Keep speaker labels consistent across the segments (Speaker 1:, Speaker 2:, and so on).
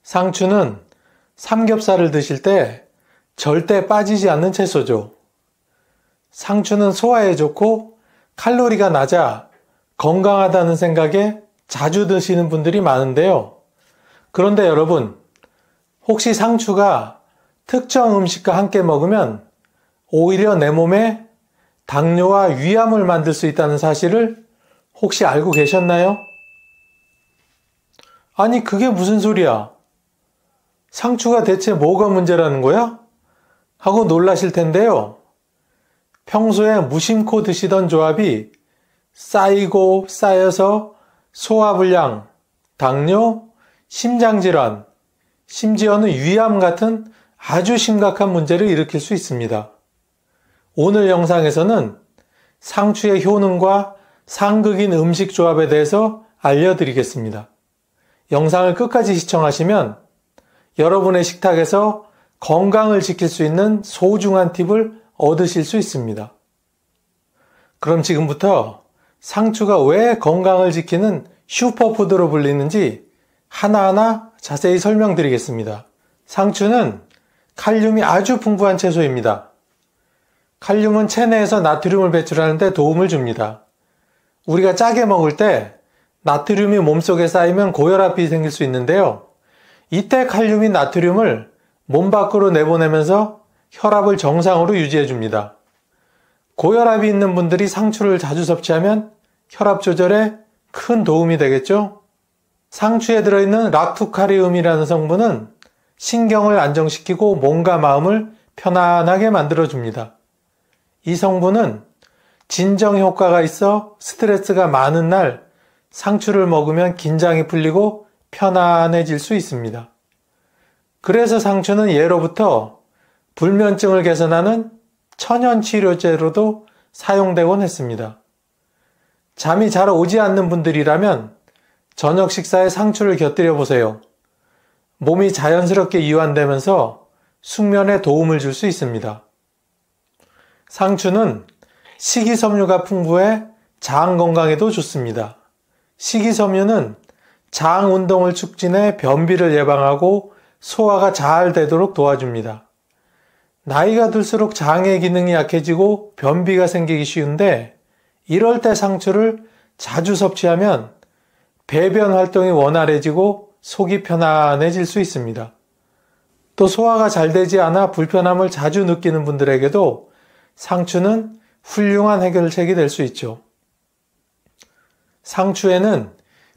Speaker 1: 상추는 삼겹살을 드실 때 절대 빠지지 않는 채소죠. 상추는 소화에 좋고 칼로리가 낮아 건강하다는 생각에 자주 드시는 분들이 많은데요. 그런데 여러분, 혹시 상추가 특정 음식과 함께 먹으면 오히려 내 몸에 당뇨와 위암을 만들 수 있다는 사실을 혹시 알고 계셨나요? 아니, 그게 무슨 소리야? 상추가 대체 뭐가 문제라는 거야? 하고 놀라실 텐데요. 평소에 무심코 드시던 조합이 쌓이고 쌓여서 소화불량, 당뇨, 심장질환, 심지어는 위암 같은 아주 심각한 문제를 일으킬 수 있습니다. 오늘 영상에서는 상추의 효능과 상극인 음식 조합에 대해서 알려드리겠습니다. 영상을 끝까지 시청하시면 여러분의 식탁에서 건강을 지킬 수 있는 소중한 팁을 얻으실 수 있습니다. 그럼 지금부터 상추가 왜 건강을 지키는 슈퍼푸드로 불리는지 하나하나 자세히 설명드리겠습니다. 상추는 칼륨이 아주 풍부한 채소입니다. 칼륨은 체내에서 나트륨을 배출하는 데 도움을 줍니다. 우리가 짜게 먹을 때 나트륨이 몸속에 쌓이면 고혈압이 생길 수 있는데요. 이때 칼륨이 나트륨을 몸 밖으로 내보내면서 혈압을 정상으로 유지해 줍니다. 고혈압이 있는 분들이 상추를 자주 섭취하면 혈압 조절에 큰 도움이 되겠죠? 상추에 들어있는 락투카리움이라는 성분은 신경을 안정시키고 몸과 마음을 편안하게 만들어줍니다. 이 성분은 진정 효과가 있어 스트레스가 많은 날 상추를 먹으면 긴장이 풀리고 편안해질 수 있습니다. 그래서 상추는 예로부터 불면증을 개선하는 천연치료제로도 사용되곤 했습니다. 잠이 잘 오지 않는 분들이라면 저녁 식사에 상추를 곁들여 보세요. 몸이 자연스럽게 이완되면서 숙면에 도움을 줄 수 있습니다. 상추는 식이섬유가 풍부해 장 건강에도 좋습니다. 식이섬유는 장 운동을 촉진해 변비를 예방하고 소화가 잘 되도록 도와줍니다. 나이가 들수록 장의 기능이 약해지고 변비가 생기기 쉬운데 이럴 때 상추를 자주 섭취하면 배변 활동이 원활해지고 속이 편안해질 수 있습니다. 또 소화가 잘 되지 않아 불편함을 자주 느끼는 분들에게도 상추는 훌륭한 해결책이 될 수 있죠. 상추에는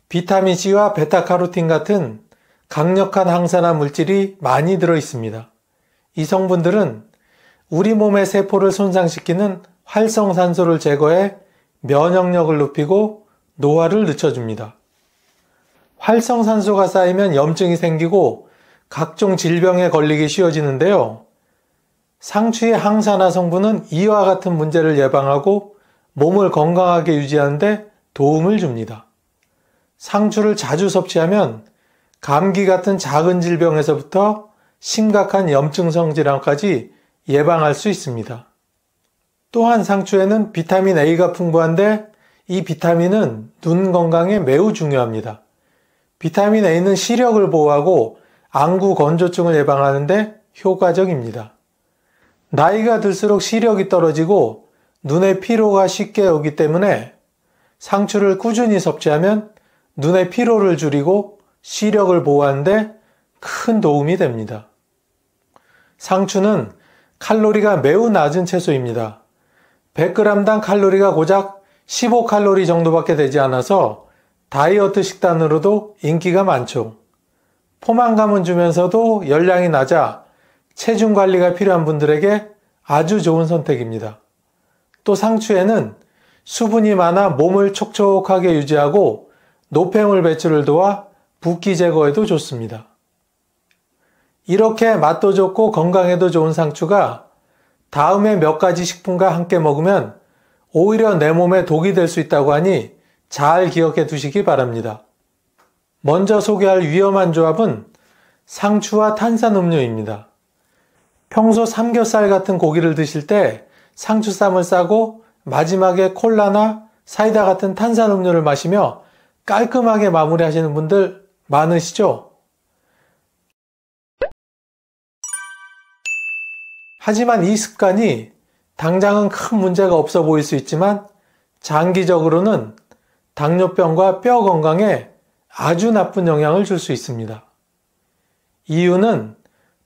Speaker 1: 비타민C와 베타카로틴 같은 강력한 항산화 물질이 많이 들어 있습니다. 이 성분들은 우리 몸의 세포를 손상시키는 활성산소를 제거해 면역력을 높이고 노화를 늦춰줍니다. 활성산소가 쌓이면 염증이 생기고 각종 질병에 걸리기 쉬워지는데요. 상추의 항산화 성분은 이와 같은 문제를 예방하고 몸을 건강하게 유지하는 데 도움을 줍니다. 상추를 자주 섭취하면 감기 같은 작은 질병에서부터 심각한 염증성 질환까지 예방할 수 있습니다. 또한 상추에는 비타민 A가 풍부한데 이 비타민은 눈 건강에 매우 중요합니다. 비타민 A는 시력을 보호하고 안구 건조증을 예방하는 데 효과적입니다. 나이가 들수록 시력이 떨어지고 눈에 피로가 쉽게 오기 때문에 상추를 꾸준히 섭취하면 눈의 피로를 줄이고 시력을 보호하는 데 큰 도움이 됩니다. 상추는 칼로리가 매우 낮은 채소입니다. 100g당 칼로리가 고작 15칼로리 정도밖에 되지 않아서 다이어트 식단으로도 인기가 많죠. 포만감은 주면서도 열량이 낮아 체중 관리가 필요한 분들에게 아주 좋은 선택입니다. 또 상추에는 수분이 많아 몸을 촉촉하게 유지하고 노폐물 배출을 도와 붓기 제거에도 좋습니다. 이렇게 맛도 좋고 건강에도 좋은 상추가 다음에 몇 가지 식품과 함께 먹으면 오히려 내 몸에 독이 될 수 있다고 하니 잘 기억해 두시기 바랍니다. 먼저 소개할 위험한 조합은 상추와 탄산음료입니다. 평소 삼겹살 같은 고기를 드실 때 상추쌈을 싸고 마지막에 콜라나 사이다 같은 탄산음료를 마시며 깔끔하게 마무리하시는 분들 많으시죠? 하지만 이 습관이 당장은 큰 문제가 없어 보일 수 있지만 장기적으로는 당뇨병과 뼈 건강에 아주 나쁜 영향을 줄 수 있습니다. 이유는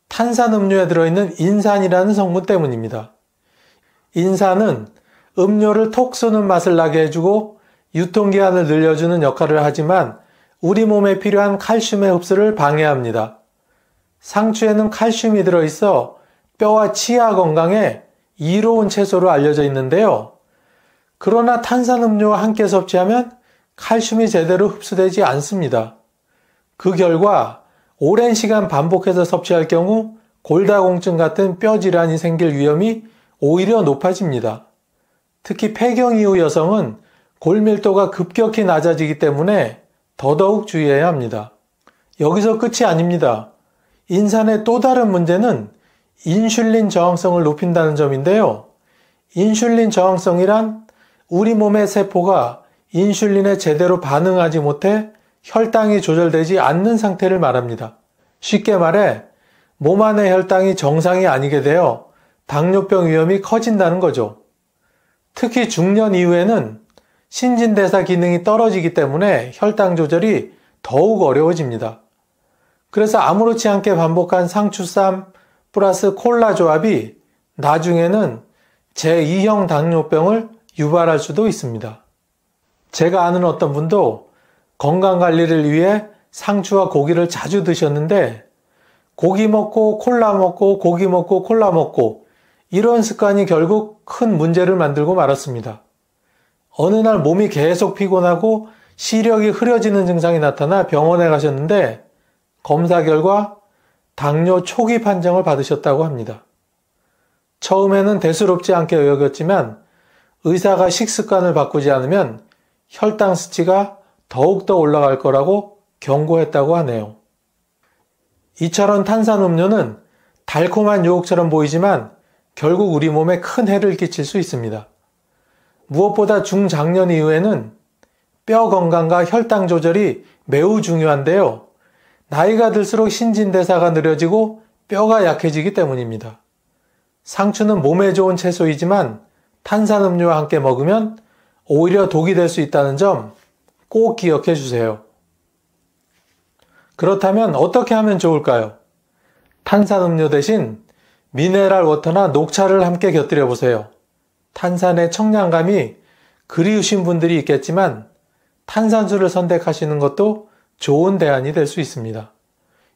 Speaker 1: 탄산음료에 들어있는 인산이라는 성분 때문입니다. 인산은 음료를 톡 쏘는 맛을 나게 해주고 유통기한을 늘려주는 역할을 하지만 우리 몸에 필요한 칼슘의 흡수를 방해합니다. 상추에는 칼슘이 들어있어 뼈와 치아 건강에 이로운 채소로 알려져 있는데요. 그러나 탄산음료와 함께 섭취하면 칼슘이 제대로 흡수되지 않습니다. 그 결과 오랜 시간 반복해서 섭취할 경우 골다공증 같은 뼈 질환이 생길 위험이 오히려 높아집니다. 특히 폐경 이후 여성은 골밀도가 급격히 낮아지기 때문에 더더욱 주의해야 합니다. 여기서 끝이 아닙니다. 인산의 또 다른 문제는 인슐린 저항성을 높인다는 점인데요. 인슐린 저항성이란 우리 몸의 세포가 인슐린에 제대로 반응하지 못해 혈당이 조절되지 않는 상태를 말합니다. 쉽게 말해 몸 안의 혈당이 정상이 아니게 되어 당뇨병 위험이 커진다는 거죠. 특히 중년 이후에는 신진대사 기능이 떨어지기 때문에 혈당 조절이 더욱 어려워집니다. 그래서 아무렇지 않게 반복한 상추쌈 플러스 콜라 조합이 나중에는 제2형 당뇨병을 유발할 수도 있습니다. 제가 아는 어떤 분도 건강관리를 위해 상추와 고기를 자주 드셨는데 고기 먹고 콜라 먹고 고기 먹고 콜라 먹고 이런 습관이 결국 큰 문제를 만들고 말았습니다. 어느 날 몸이 계속 피곤하고 시력이 흐려지는 증상이 나타나 병원에 가셨는데 검사 결과 당뇨 초기 판정을 받으셨다고 합니다. 처음에는 대수롭지 않게 여겼지만 의사가 식습관을 바꾸지 않으면 혈당 수치가 더욱더 올라갈 거라고 경고했다고 하네요. 이처럼 탄산음료는 달콤한 유혹처럼 보이지만 결국 우리 몸에 큰 해를 끼칠 수 있습니다. 무엇보다 중장년 이후에는 뼈 건강과 혈당 조절이 매우 중요한데요. 나이가 들수록 신진대사가 느려지고 뼈가 약해지기 때문입니다. 상추는 몸에 좋은 채소이지만 탄산음료와 함께 먹으면 오히려 독이 될 수 있다는 점 꼭 기억해 주세요. 그렇다면 어떻게 하면 좋을까요? 탄산음료 대신 미네랄 워터나 녹차를 함께 곁들여 보세요. 탄산의 청량감이 그리우신 분들이 있겠지만 탄산수를 선택하시는 것도 좋은 대안이 될 수 있습니다.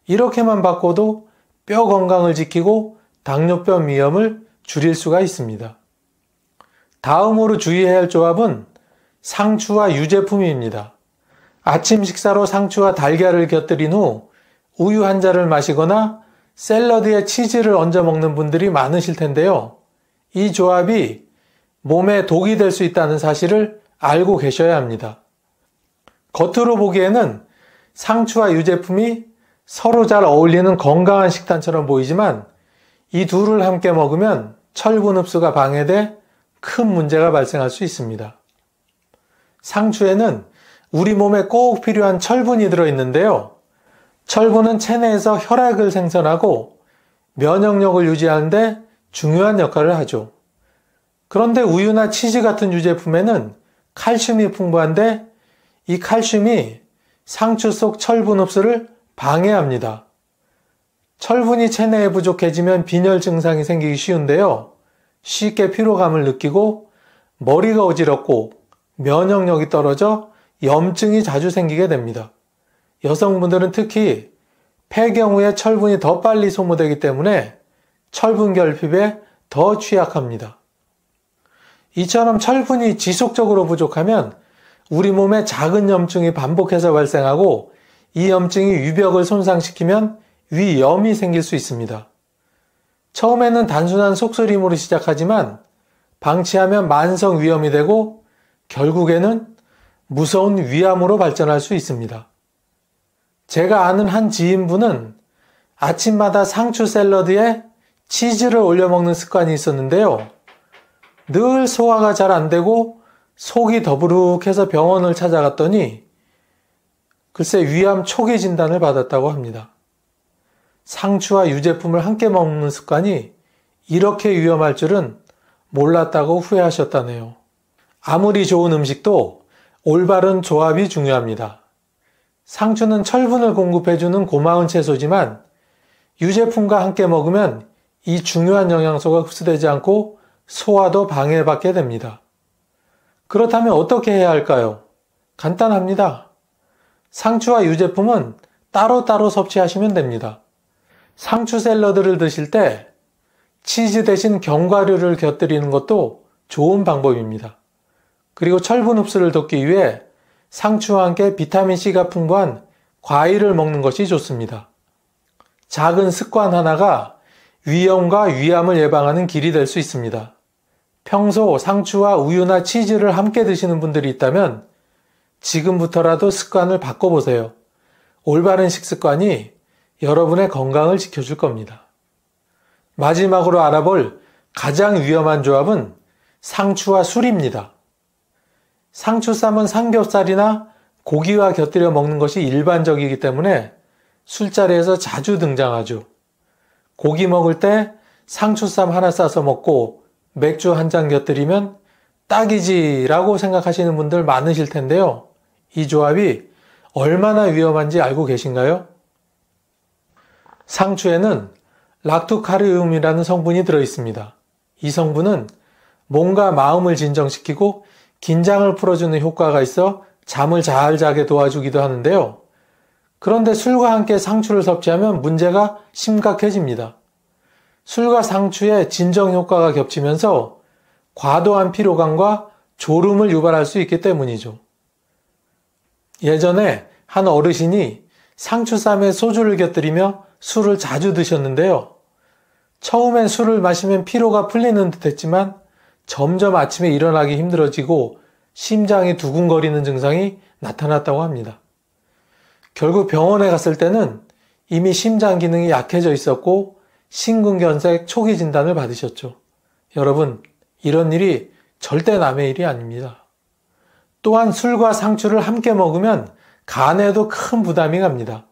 Speaker 1: 이렇게만 바꿔도 뼈 건강을 지키고 당뇨병 위험을 줄일 수가 있습니다. 다음으로 주의해야 할 조합은 상추와 유제품입니다. 아침 식사로 상추와 달걀을 곁들인 후 우유 한 잔을 마시거나 샐러드에 치즈를 얹어 먹는 분들이 많으실 텐데요. 이 조합이 몸에 독이 될 수 있다는 사실을 알고 계셔야 합니다. 겉으로 보기에는 상추와 유제품이 서로 잘 어울리는 건강한 식단처럼 보이지만 이 둘을 함께 먹으면 철분 흡수가 방해돼 큰 문제가 발생할 수 있습니다. 상추에는 우리 몸에 꼭 필요한 철분이 들어있는데요. 철분은 체내에서 혈액을 생성하고 면역력을 유지하는 데 중요한 역할을 하죠. 그런데 우유나 치즈 같은 유제품에는 칼슘이 풍부한데 이 칼슘이 상추 속 철분 흡수를 방해합니다. 철분이 체내에 부족해지면 빈혈 증상이 생기기 쉬운데요. 쉽게 피로감을 느끼고 머리가 어지럽고 면역력이 떨어져 염증이 자주 생기게 됩니다. 여성분들은 특히 폐경 후에 철분이 더 빨리 소모되기 때문에 철분 결핍에 더 취약합니다. 이처럼 철분이 지속적으로 부족하면 우리 몸에 작은 염증이 반복해서 발생하고 이 염증이 위벽을 손상시키면 위염이 생길 수 있습니다. 처음에는 단순한 속쓰림으로 시작하지만 방치하면 만성 위염이 되고 결국에는 무서운 위암으로 발전할 수 있습니다. 제가 아는 한 지인분은 아침마다 상추 샐러드에 치즈를 올려 먹는 습관이 있었는데요. 늘 소화가 잘 안 되고 속이 더부룩해서 병원을 찾아갔더니 글쎄 위암 초기 진단을 받았다고 합니다. 상추와 유제품을 함께 먹는 습관이 이렇게 위험할 줄은 몰랐다고 후회하셨다네요. 아무리 좋은 음식도 올바른 조합이 중요합니다. 상추는 철분을 공급해주는 고마운 채소지만 유제품과 함께 먹으면 이 중요한 영양소가 흡수되지 않고 소화도 방해받게 됩니다. 그렇다면 어떻게 해야 할까요? 간단합니다. 상추와 유제품은 따로따로 섭취하시면 됩니다. 상추 샐러드를 드실 때 치즈 대신 견과류를 곁들이는 것도 좋은 방법입니다. 그리고 철분 흡수를 돕기 위해 상추와 함께 비타민C가 풍부한 과일을 먹는 것이 좋습니다. 작은 습관 하나가 위염과 위암을 예방하는 길이 될 수 있습니다. 평소 상추와 우유나 치즈를 함께 드시는 분들이 있다면 지금부터라도 습관을 바꿔보세요. 올바른 식습관이 여러분의 건강을 지켜줄 겁니다. 마지막으로 알아볼 가장 위험한 조합은 상추와 술입니다. 상추쌈은 삼겹살이나 고기와 곁들여 먹는 것이 일반적이기 때문에 술자리에서 자주 등장하죠. 고기 먹을 때 상추쌈 하나 싸서 먹고 맥주 한 잔 곁들이면 딱이지라고 생각하시는 분들 많으실 텐데요. 이 조합이 얼마나 위험한지 알고 계신가요? 상추에는 락토카리움이라는 성분이 들어있습니다. 이 성분은 몸과 마음을 진정시키고 긴장을 풀어주는 효과가 있어 잠을 잘 자게 도와주기도 하는데요. 그런데 술과 함께 상추를 섭취하면 문제가 심각해집니다. 술과 상추의 진정 효과가 겹치면서 과도한 피로감과 졸음을 유발할 수 있기 때문이죠. 예전에 한 어르신이 상추쌈에 소주를 곁들이며 술을 자주 드셨는데요. 처음엔 술을 마시면 피로가 풀리는 듯 했지만 점점 아침에 일어나기 힘들어지고 심장이 두근거리는 증상이 나타났다고 합니다. 결국 병원에 갔을 때는 이미 심장 기능이 약해져 있었고 심근경색 초기 진단을 받으셨죠. 여러분, 이런 일이 절대 남의 일이 아닙니다. 또한 술과 상추를 함께 먹으면 간에도 큰 부담이 갑니다.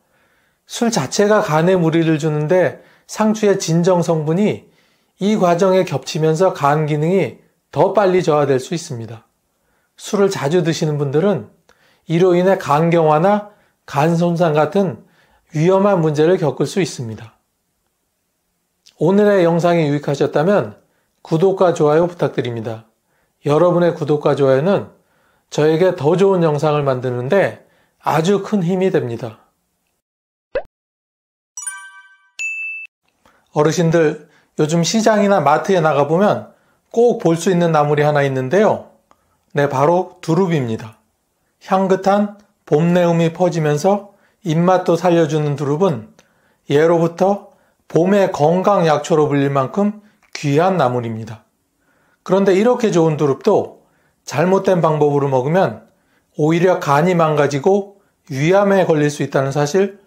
Speaker 1: 술 자체가 간에 무리를 주는데 상추의 진정 성분이 이 과정에 겹치면서 간 기능이 더 빨리 저하될 수 있습니다. 술을 자주 드시는 분들은 이로 인해 간경화나 간 손상 같은 위험한 문제를 겪을 수 있습니다. 오늘의 영상이 유익하셨다면 구독과 좋아요 부탁드립니다. 여러분의 구독과 좋아요는 저에게 더 좋은 영상을 만드는데 아주 큰 힘이 됩니다. 어르신들, 요즘 시장이나 마트에 나가보면 꼭 볼 수 있는 나물이 하나 있는데요. 네, 바로 두릅입니다. 향긋한 봄내음이 퍼지면서 입맛도 살려주는 두릅은 예로부터 봄의 건강약초로 불릴 만큼 귀한 나물입니다. 그런데 이렇게 좋은 두릅도 잘못된 방법으로 먹으면 오히려 간이 망가지고 위암에 걸릴 수 있다는 사실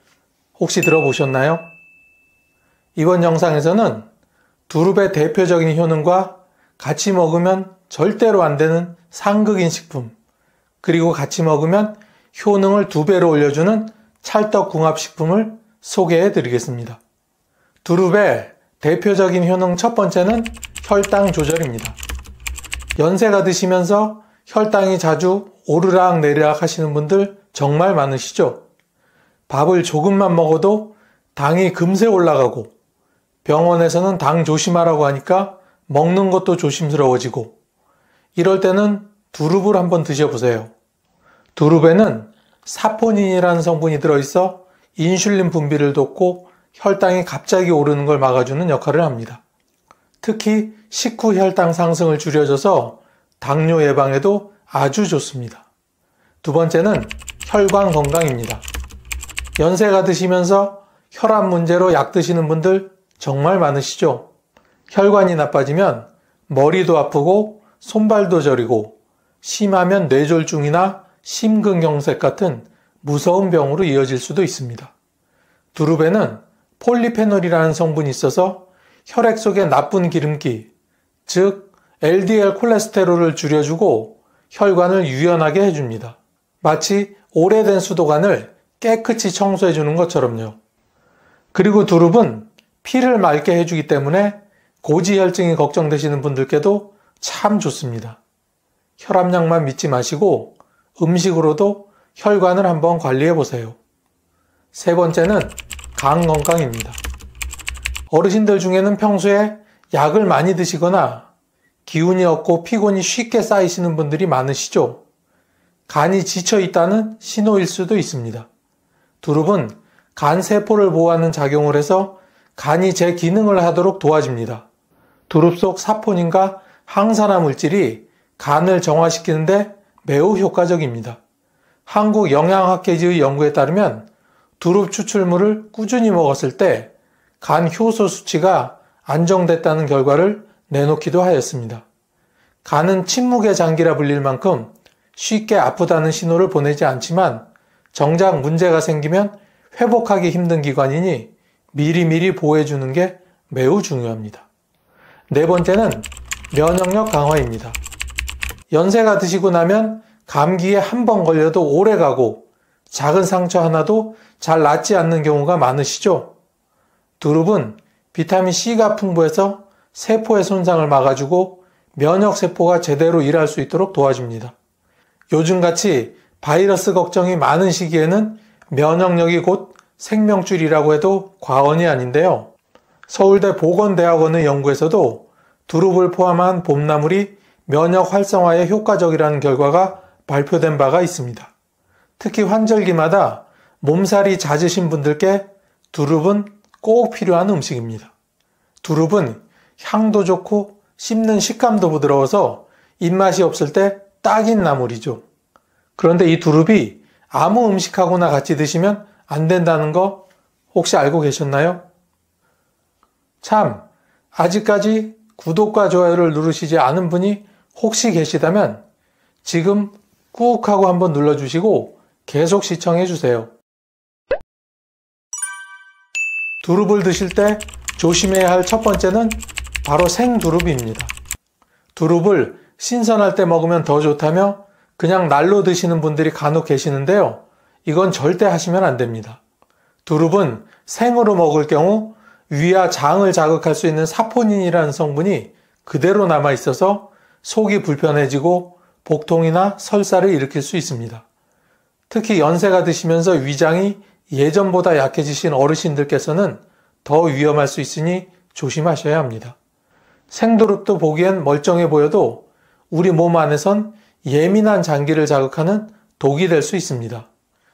Speaker 1: 혹시 들어보셨나요? 이번 영상에서는 두릅의 대표적인 효능과 같이 먹으면 절대로 안 되는 상극인 식품, 그리고 같이 먹으면 효능을 2배로 올려주는 찰떡궁합식품을 소개해 드리겠습니다. 두릅의 대표적인 효능 첫 번째는 혈당 조절입니다. 연세가 드시면서 혈당이 자주 오르락 내리락 하시는 분들 정말 많으시죠? 밥을 조금만 먹어도 당이 금세 올라가고 병원에서는 당 조심하라고 하니까 먹는 것도 조심스러워지고 이럴 때는 두릅을 한번 드셔보세요. 두릅에는 사포닌이라는 성분이 들어있어 인슐린 분비를 돕고 혈당이 갑자기 오르는 걸 막아주는 역할을 합니다. 특히 식후 혈당 상승을 줄여줘서 당뇨 예방에도 아주 좋습니다. 두 번째는 혈관 건강입니다. 연세가 드시면서 혈압 문제로 약 드시는 분들 정말 많으시죠? 혈관이 나빠지면 머리도 아프고 손발도 저리고 심하면 뇌졸중이나 심근경색 같은 무서운 병으로 이어질 수도 있습니다. 두릅에는 폴리페놀이라는 성분이 있어서 혈액 속의 나쁜 기름기, 즉 LDL 콜레스테롤을 줄여주고 혈관을 유연하게 해줍니다. 마치 오래된 수도관을 깨끗이 청소해주는 것처럼요. 그리고 두릅은 피를 맑게 해주기 때문에 고지혈증이 걱정되시는 분들께도 참 좋습니다. 혈압약만 믿지 마시고 음식으로도 혈관을 한번 관리해 보세요. 세 번째는 간 건강입니다. 어르신들 중에는 평소에 약을 많이 드시거나 기운이 없고 피곤이 쉽게 쌓이시는 분들이 많으시죠? 간이 지쳐 있다는 신호일 수도 있습니다. 두릅은 간 세포를 보호하는 작용을 해서 간이 제 기능을 하도록 도와줍니다. 두릅 속 사포닌과 항산화 물질이 간을 정화시키는데 매우 효과적입니다. 한국영양학회지의 연구에 따르면 두릅 추출물을 꾸준히 먹었을 때 간 효소 수치가 안정됐다는 결과를 내놓기도 하였습니다. 간은 침묵의 장기라 불릴 만큼 쉽게 아프다는 신호를 보내지 않지만 정작 문제가 생기면 회복하기 힘든 기관이니 미리미리 보호해주는 게 매우 중요합니다. 네 번째는 면역력 강화입니다. 연세가 드시고 나면 감기에 한 번 걸려도 오래 가고 작은 상처 하나도 잘 낫지 않는 경우가 많으시죠? 두릅은 비타민C가 풍부해서 세포의 손상을 막아주고 면역세포가 제대로 일할 수 있도록 도와줍니다. 요즘같이 바이러스 걱정이 많은 시기에는 면역력이 곧 생명줄이라고 해도 과언이 아닌데요. 서울대 보건대학원의 연구에서도 두릅을 포함한 봄나물이 면역 활성화에 효과적이라는 결과가 발표된 바가 있습니다. 특히 환절기마다 몸살이 잦으신 분들께 두릅은 꼭 필요한 음식입니다. 두릅은 향도 좋고 씹는 식감도 부드러워서 입맛이 없을 때 딱인 나물이죠. 그런데 이 두릅이 아무 음식하고나 같이 드시면 안 된다는 거 혹시 알고 계셨나요? 참, 아직까지 구독과 좋아요를 누르시지 않은 분이 혹시 계시다면 지금 꾹 하고 한번 눌러주시고 계속 시청해주세요. 두릅을 드실 때 조심해야 할 첫 번째는 바로 생두릅입니다. 두릅을 신선할 때 먹으면 더 좋다며 그냥 날로 드시는 분들이 간혹 계시는데요. 이건 절대 하시면 안 됩니다. 두릅은 생으로 먹을 경우 위와 장을 자극할 수 있는 사포닌이라는 성분이 그대로 남아 있어서 속이 불편해지고 복통이나 설사를 일으킬 수 있습니다. 특히 연세가 드시면서 위장이 예전보다 약해지신 어르신들께서는 더 위험할 수 있으니 조심하셔야 합니다. 생두릅도 보기엔 멀쩡해 보여도 우리 몸 안에선 예민한 장기를 자극하는 독이 될 수 있습니다.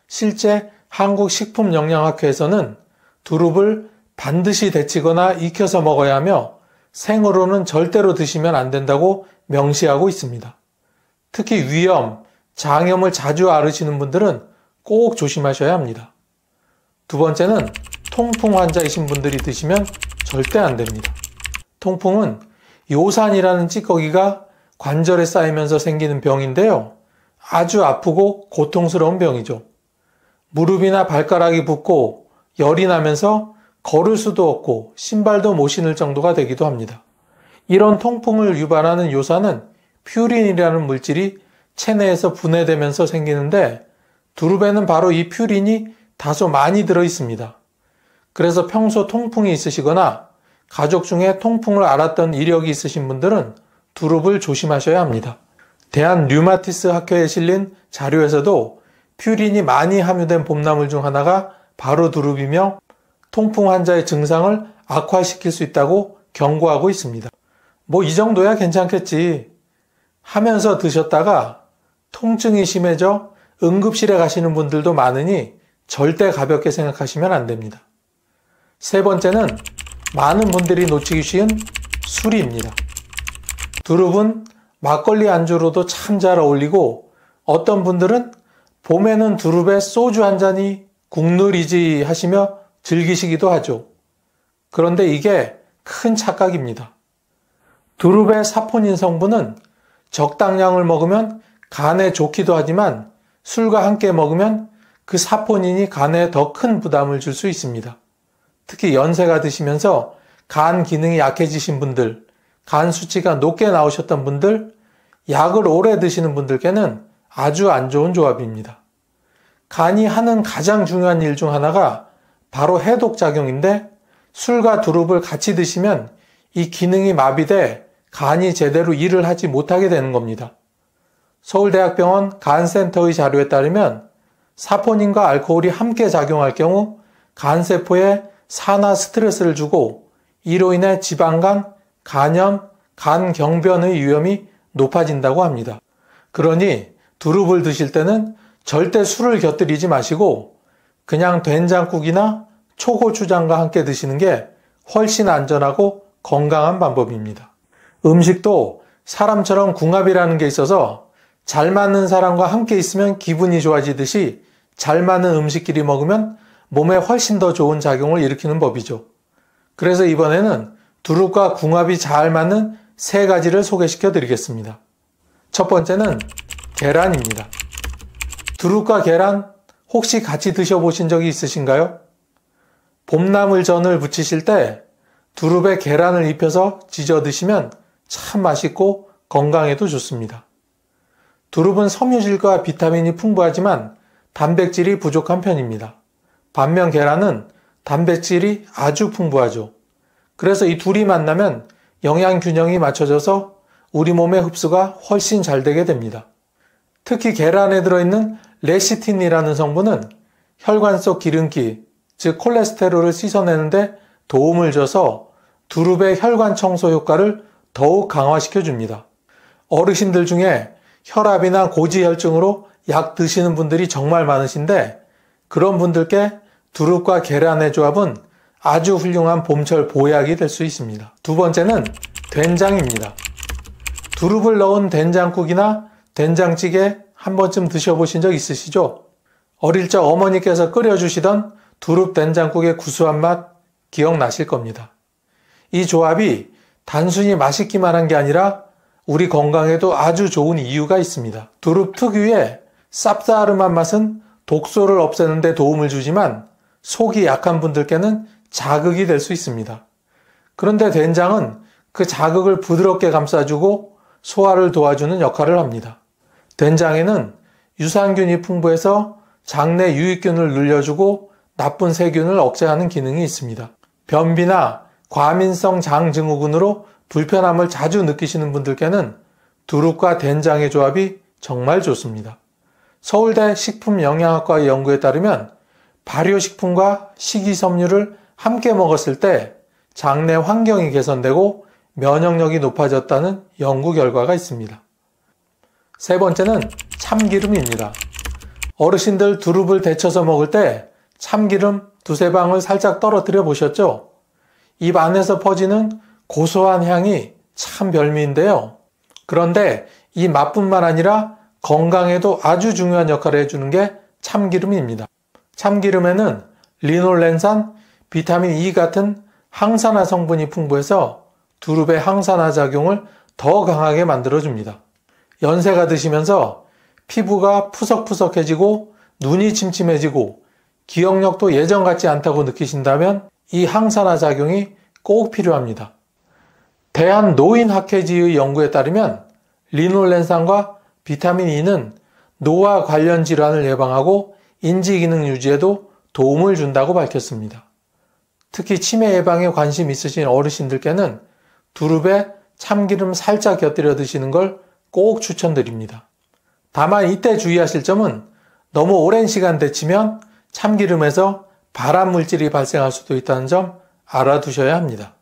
Speaker 1: 실제 한국식품영양학회에서는 두릅을 반드시 데치거나 익혀서 먹어야 하며 생으로는 절대로 드시면 안 된다고 명시하고 있습니다. 특히 위염, 장염을 자주 앓으시는 분들은 꼭 조심하셔야 합니다. 두 번째는 통풍 환자이신 분들이 드시면 절대 안 됩니다. 통풍은 요산이라는 찌꺼기가 관절에 쌓이면서 생기는 병인데요. 아주 아프고 고통스러운 병이죠. 무릎이나 발가락이 붓고 열이 나면서 걸을 수도 없고 신발도 못 신을 정도가 되기도 합니다. 이런 통풍을 유발하는 요산은 퓨린이라는 물질이 체내에서 분해되면서 생기는데 두릅에는 바로 이 퓨린이 다소 많이 들어 있습니다. 그래서 평소 통풍이 있으시거나 가족 중에 통풍을 앓았던 이력이 있으신 분들은 두릅을 조심하셔야 합니다. 대한 류마티스 학회에 실린 자료에서도 퓨린이 많이 함유된 봄나물 중 하나가 바로 두릅이며 통풍 환자의 증상을 악화시킬 수 있다고 경고하고 있습니다. 뭐 이 정도야 괜찮겠지 하면서 드셨다가 통증이 심해져 응급실에 가시는 분들도 많으니 절대 가볍게 생각하시면 안 됩니다. 세 번째는 많은 분들이 놓치기 쉬운 술입니다. 두릅은 막걸리 안주로도 참 잘 어울리고 어떤 분들은 봄에는 두릅에 소주 한 잔이 국룰이지 하시며 즐기시기도 하죠. 그런데 이게 큰 착각입니다. 두릅의 사포닌 성분은 적당량을 먹으면 간에 좋기도 하지만 술과 함께 먹으면 그 사포닌이 간에 더 큰 부담을 줄 수 있습니다. 특히 연세가 드시면서 간 기능이 약해지신 분들, 간 수치가 높게 나오셨던 분들, 약을 오래 드시는 분들께는 아주 안 좋은 조합입니다. 간이 하는 가장 중요한 일 중 하나가 바로 해독작용인데 술과 두릅을 같이 드시면 이 기능이 마비돼 간이 제대로 일을 하지 못하게 되는 겁니다. 서울대학병원 간센터의 자료에 따르면 사포닌과 알코올이 함께 작용할 경우 간세포에 산화 스트레스를 주고 이로 인해 지방간, 간염, 간경변의 위험이 높아진다고 합니다. 그러니 두릅을 드실 때는 절대 술을 곁들이지 마시고 그냥 된장국이나 초고추장과 함께 드시는 게 훨씬 안전하고 건강한 방법입니다. 음식도 사람처럼 궁합이라는 게 있어서 잘 맞는 사람과 함께 있으면 기분이 좋아지듯이 잘 맞는 음식끼리 먹으면 몸에 훨씬 더 좋은 작용을 일으키는 법이죠. 그래서 이번에는 두릅과 궁합이 잘 맞는 3가지를 소개시켜 드리겠습니다. 첫 번째는 계란입니다. 두릅과 계란 혹시 같이 드셔보신 적이 있으신가요? 봄나물전을 부치실 때 두릅에 계란을 입혀서 지져 드시면 참 맛있고 건강에도 좋습니다. 두릅은 섬유질과 비타민이 풍부하지만 단백질이 부족한 편입니다. 반면 계란은 단백질이 아주 풍부하죠. 그래서 이 둘이 만나면 영양 균형이 맞춰져서 우리 몸의 흡수가 훨씬 잘 되게 됩니다. 특히 계란에 들어있는 레시틴이라는 성분은 혈관 속 기름기, 즉 콜레스테롤을 씻어내는데 도움을 줘서 두릅의 혈관 청소 효과를 더욱 강화시켜 줍니다. 어르신들 중에 혈압이나 고지혈증으로 약 드시는 분들이 정말 많으신데 그런 분들께 두릅과 계란의 조합은 아주 훌륭한 봄철 보약이 될 수 있습니다. 두 번째는 된장입니다. 두릅을 넣은 된장국이나 된장찌개 한 번쯤 드셔보신 적 있으시죠? 어릴 적 어머니께서 끓여주시던 두릅 된장국의 구수한 맛 기억나실 겁니다. 이 조합이 단순히 맛있기만 한 게 아니라 우리 건강에도 아주 좋은 이유가 있습니다. 두릅 특유의 쌉싸름한 맛은 독소를 없애는 데 도움을 주지만 속이 약한 분들께는 자극이 될 수 있습니다. 그런데 된장은 그 자극을 부드럽게 감싸주고 소화를 도와주는 역할을 합니다. 된장에는 유산균이 풍부해서 장내 유익균을 늘려주고 나쁜 세균을 억제하는 기능이 있습니다. 변비나 과민성 장증후군으로 불편함을 자주 느끼시는 분들께는 두릅과 된장의 조합이 정말 좋습니다. 서울대 식품영양학과의 연구에 따르면 발효식품과 식이섬유를 함께 먹었을 때 장내 환경이 개선되고 면역력이 높아졌다는 연구 결과가 있습니다. 세 번째는 참기름입니다. 어르신들 두릅을 데쳐서 먹을 때 참기름 2-3방울 살짝 떨어뜨려 보셨죠? 입 안에서 퍼지는 고소한 향이 참 별미인데요. 그런데 이 맛뿐만 아니라 건강에도 아주 중요한 역할을 해주는 게 참기름입니다. 참기름에는 리놀렌산, 비타민 E 같은 항산화 성분이 풍부해서 두릅의 항산화 작용을 더 강하게 만들어줍니다. 연세가 드시면서 피부가 푸석푸석해지고 눈이 침침해지고 기억력도 예전 같지 않다고 느끼신다면 이 항산화 작용이 꼭 필요합니다. 대한노인학회지의 연구에 따르면 리놀렌산과 비타민 E는 노화 관련 질환을 예방하고 인지기능 유지에도 도움을 준다고 밝혔습니다. 특히 치매 예방에 관심 있으신 어르신들께는 두릅에 참기름 살짝 곁들여 드시는 걸 꼭 추천드립니다. 다만 이때 주의하실 점은 너무 오랜 시간 데치면 참기름에서 발암 물질이 발생할 수도 있다는 점 알아두셔야 합니다.